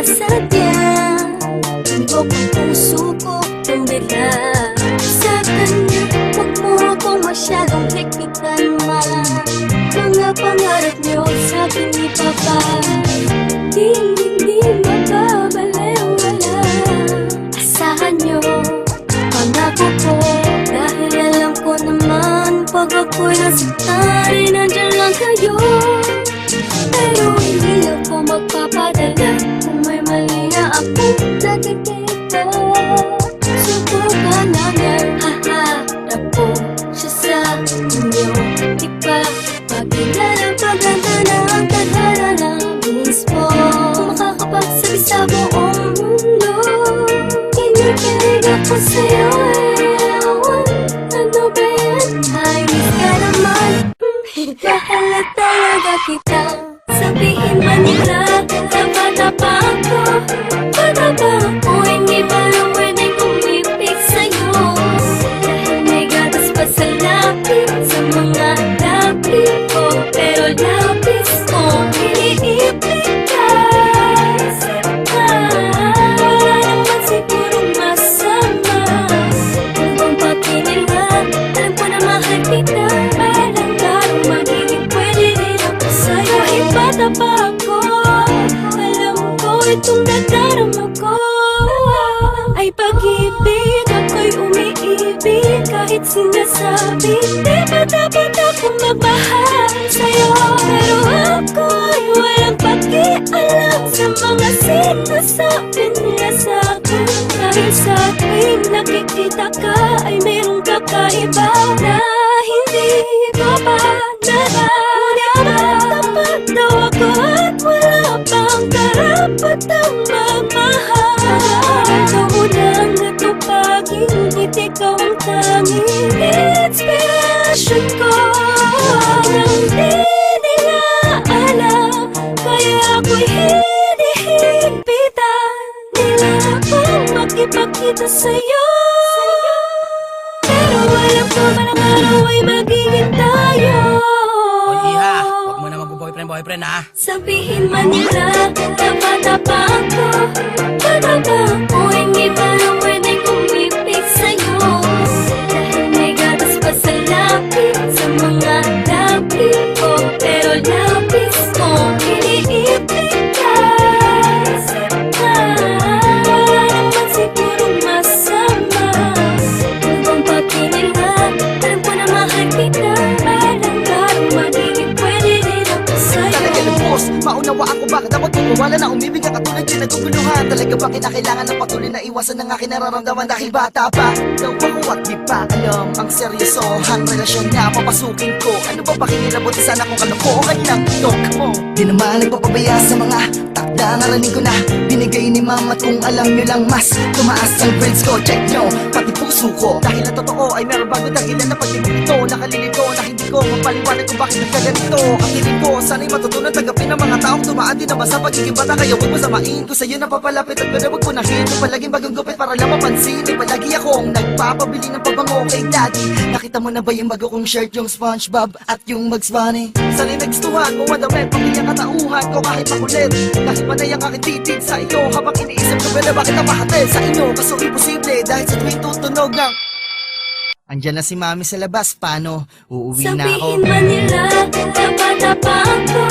sinasadya. Tumbok ang puso ko ng bila. Sa kanya, huwag mo akong masyadong higpitan man. Mga pangarap niyo sa akin ni Papa, hindi mababalewala. Asahan niyo, pangako ko, dahil alam ko naman pag ako'y nasaktan, nandyan lang kayo. Pero hindi ako magpapadala kung may mali na akong nakikita. Subukan namin, haharap ko siya sa inyo. Di ba pagkilala paganda na ang tadhana na mismo, kung makakapagsabi sa buong mundo, kinikilig ako sa'yo. Ano ba yan? Ayos ka naman. Mahal na talaga kita. Sabihin man nila na bata pa ako, bata pa ako, hindi pa lang pwedeng kumipig sa'yo. Dahil may gatas pa sa lapis, sa mga lapis ko, pero lapis ko iniipig ka. Wala naman sigurong masama. Kung bang pakinila, alam ko na mahal kita. Alam ka nung magiging pwede rin ako sa'yo. Kahit bata pa ako, alam ko itong nadarama ko ay pag-ibig. Ako'y umiibig kahit sinasabi di ba dapat akong magmahal sa'yo. Pero ako'y walang pakialam sa mga sinasabi nila sa'kin. Dahil sa tuwing nakikita ka ay mayroong kakaiba na hindi ko pa nararamdaman. Tapat daw ako at wala pang karapatang magmahal. Ikaw mo lang natupagin, ngunit ikaw ang tanging inspirasyon ko. Nang di nila alam, kaya ako'y hinihigpitan nila akong makipagkita sa'yo. Pero alam ko man ang araw ay magiging tayo. O Iha, huwag mo na mag-boyfriend ha. Sabihin man nila na bata pa ako, bata pa ako, hindi pa lang pwedeng kumipig sa'yo. Dahil may gatas pa sa lapis, sa mga lapis ko, pero lapis ko iniipig ka. Wala naman sigurong masama. Kung bang pakinila, alam ko na mahal kita. Alam ka nung magiging pwede rin ako sa'yo. Talaga ng boss, maunawa ako bakit ako tumawala na umibig ang katulad yung naguguluhan. Talaga ba kinakailangan ng patuloy na iwasan ng aking nararamdaman dahil bata pa daw ako at di pa alam ang seryosohang relasyon na papasukin ko. Ano ba pakikilabot sana kung kalokohan ng talk mo? Di naman nagpapabaya sa mga takda, narinig ko na binigay ni mama. Kung alam nyo lang mas tumaas ang grades ko, check nyo pati puso ko. Dahil ang totoo ay meron bago dahilan na pag-ibig ito. Nakalilito na hindi ko mapaliwanag kung bakit nagkaganito. Ang hiling ko sana'y matutunan tanggapin ng mga taong tumaan din naman sa pagiging bata. Kaya huwag masamain ko sa'yo na papalapit at gano'n huwag punahin. Yung palaging bagong gupit para lang mapansin. Ay palagi akong nagpapabili ng pabango kay daddy. Nakita mo na ba yung bago kong shirt, yung SpongeBob at yung Bugs Bunny? Sana'y nagstuhan mo madamit, pamilya katauhan ko kahit makulit. Dahil panay ang aking titig sa iyo habang iniisip ko pala bakit napahatid sa inyo. Kaso imposible dahil sa tuwing tutunog ng andyan na si mami sa labas, paano? Uuwi na ako. Sabihin man nila na bata pa ako,